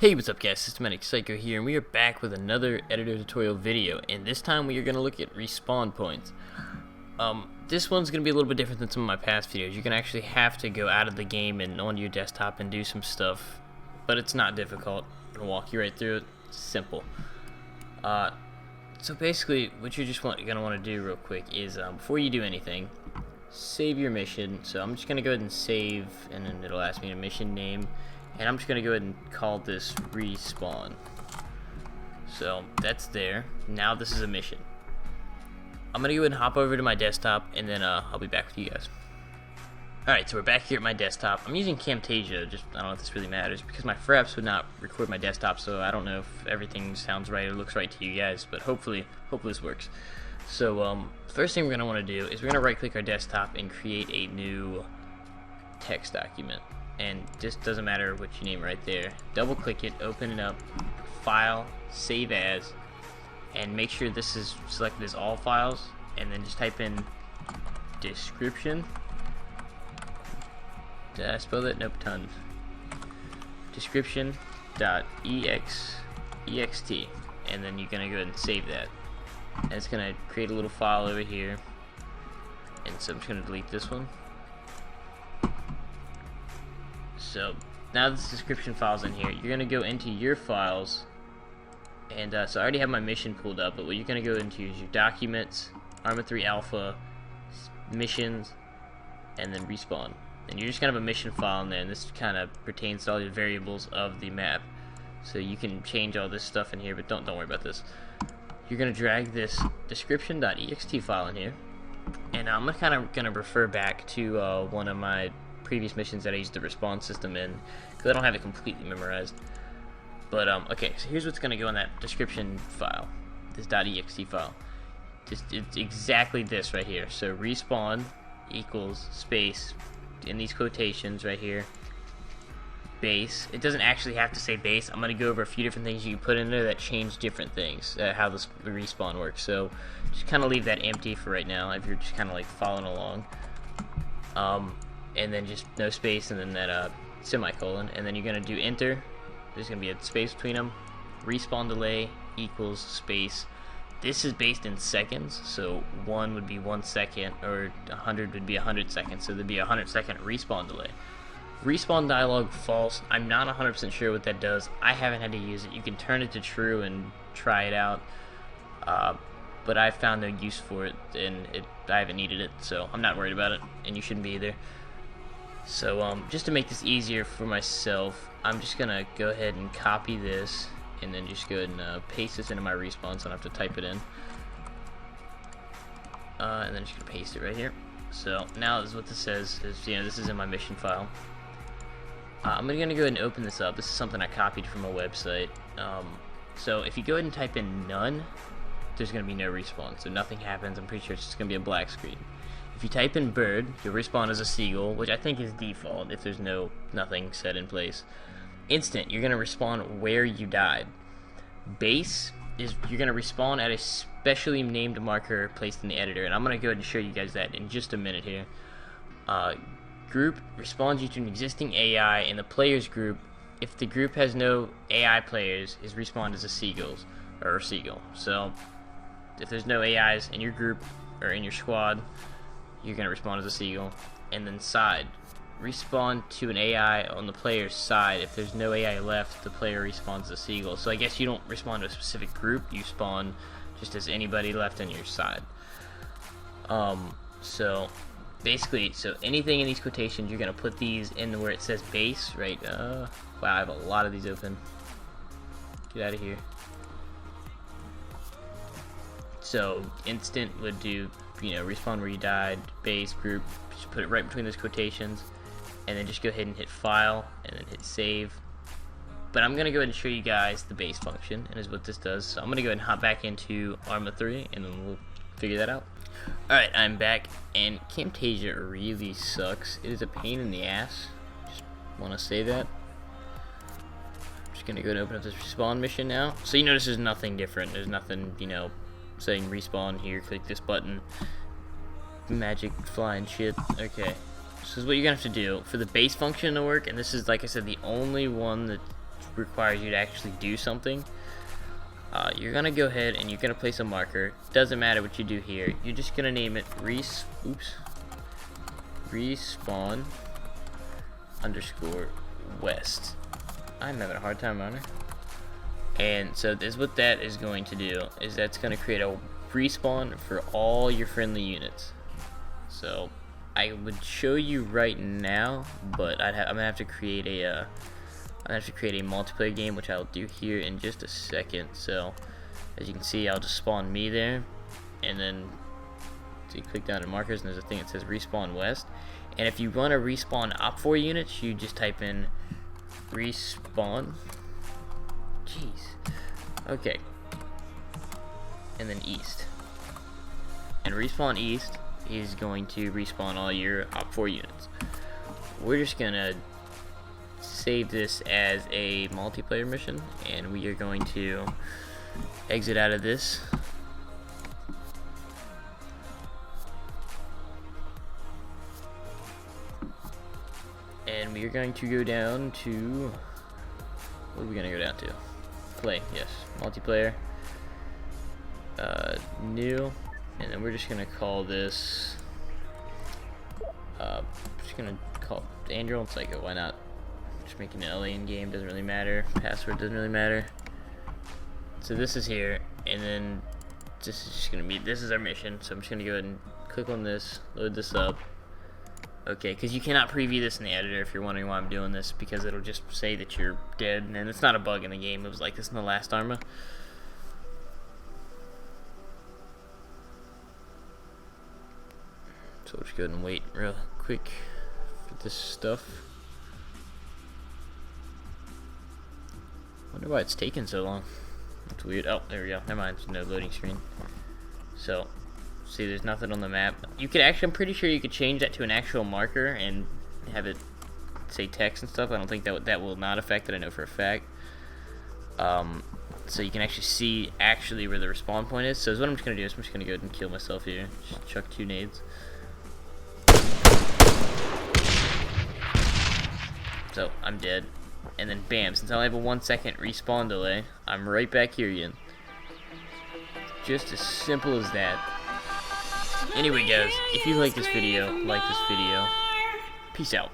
Hey, what's up guys, Systematic Psycho here, and we are back with another editor tutorial video, and this time we are going to look at respawn points. This one's going to be a little bit different than some of my past videos. You're going to actually have to go out of the game and onto your desktop and do some stuff, but it's not difficult. I'm going to walk you right through it. It's simple. So basically, what you're just going to want to do real quick is, before you do anything, save your mission. So I'm just going to go ahead and save, and then it'll ask me a mission name. And I'm just going to go ahead and call this respawn. So that's there. Now this is a mission. I'm going to go ahead and hop over to my desktop, and then I'll be back with you guys. Alright, so we're back here at my desktop. I'm using Camtasia, I don't know if this really matters, because my fraps would not record my desktop, so I don't know if everything sounds right or looks right to you guys, but hopefully this works. So first thing we're going to want to do is we're going to right click our desktop and create a new text document. And just doesn't matter what you name right there. Double click it, open it up, file, save as, and make sure this is selected as all files, and then just type in description. Did I spell that? Nope, tons. Description.ext, and then you're gonna go ahead and save that. And it's gonna create a little file over here. And so I'm just gonna delete this one. So now this description file's in here. You're going to go into your files, and so I already have my mission pulled up, but what you're going to go into is your documents, Arma 3 Alpha, missions, and then respawn. And you're just going to have a mission file in there, and this kind of pertains to all the variables of the map. So you can change all this stuff in here, but don't worry about this. You're going to drag this description.ext file in here, and I'm kind of going to refer back to one of my previous missions that I used the respawn system in, because I don't have it completely memorized. But okay, so here's what's going to go in that description file, this .ext file. It's exactly this right here. So respawn equals space in these quotations right here, base. It doesn't actually have to say base. I'm going to go over a few different things you can put in there that change different things, how the respawn works. So just kind of leave that empty for right now if you're just kind of like following along. And then just no space, and then that semicolon, and then you're gonna do enter. There's gonna be a space between them. Respawn delay equals space. This is based in seconds, so 1 would be 1 second, or 100 would be 100 seconds, so there'd be a 100-second respawn delay. Respawn dialog false. I'm not 100% sure what that does. I haven't had to use it. You can turn it to true and try it out, but I found no use for it, and I haven't needed it, so I'm not worried about it, and you shouldn't be either. So just to make this easier for myself, I'm just gonna go ahead and copy this, and then just go ahead and paste this into my respawn, so I don't have to type it in. And then just gonna paste it right here. So now this is what this says. This is in my mission file. I'm gonna go ahead and open this up. This is something I copied from a website. So if you go ahead and type in none, there's gonna be no respawn, so nothing happens. I'm pretty sure it's just gonna be a black screen. If you type in bird, you'll respawn as a seagull, which I think is default if there's nothing set in place. Instant, you're gonna respawn where you died. Base is you're gonna respawn at a specially named marker placed in the editor, and I'm gonna go ahead and show you guys that in just a minute here. Group respawns you to an existing AI in the players group. If the group has no AI players, is respawned as a seagull. So if there's no AIs in your group or in your squad, you're going to respawn as a seagull. And then side, respawn to an AI on the player's side. If there's no AI left, the player respawns as a seagull. So I guess you don't respawn to a specific group, you spawn just as anybody left on your side. So basically, anything in these quotations, you're going to put these in where it says base, right? Wow, I have a lot of these open. Get out of here. So instant would do, respawn where you died, base, group, just put it right between those quotations, and then just go ahead and hit file, and then hit save. But I'm going to go ahead and show you guys the base function, and is what this does. So I'm going to go ahead and hop back into Arma 3, and then we'll figure that out. Alright, I'm back, and Camtasia really sucks. It is a pain in the ass. Just want to say that. I'm just going to go and open up this respawn mission now. So you notice there's nothing different. There's nothing, saying respawn here, click this button, magic flying shit. Okay, this is what you're gonna have to do for the base function to work, and this is, like I said, the only one that's requires you to actually do something, you're gonna go ahead and you're gonna place a marker. Doesn't matter what you do here. You're just gonna name it respawn underscore west. I'm having a hard time on it. And so this, what that is going to do is that's going to create a respawn for all your friendly units. So I would show you right now, but I'm gonna have to create a multiplayer game, which I'll do here in just a second. So as you can see, I'll just spawn me there, and then so you click down to markers, and there's a thing that says respawn west. And if you want to respawn Op4 units, you just type in respawn. Jeez. Okay. And then east. And respawn east is going to respawn all your Op4 units. We're just gonna save this as a multiplayer mission, and we are going to exit out of this. And we are going to go down to, what are we going to go down to? Play, yes, multiplayer, new, and then we're just going to call this, just going to call it Andrew and Psycho, why not? Just making an alien game, doesn't really matter, password doesn't really matter. So this is here, and then this is just going to be, this is our mission, so I'm just going to go ahead and click on this, load this up. Okay, because you cannot preview this in the editor if you're wondering why I'm doing this, because it'll just say that you're dead, and it's not a bug in the game. It was like this in the last Arma. So we'll just go ahead and wait real quick for this stuff. Wonder why it's taking so long. That's weird. Oh, there we go. Never mind. There's no loading screen. So see, there's nothing on the map. You could actually, I'm pretty sure you could change that to an actual marker and have it say text and stuff. I don't think that will not affect it, I know for a fact. So you can actually see actually where the respawn point is. So what I'm just going to do is I'm just going to go ahead and kill myself here. Just chuck 2 nades. So I'm dead. And then bam, since I only have a 1 second respawn delay, I'm right back here again. Just as simple as that. Anyway guys, if you like this video, Peace out.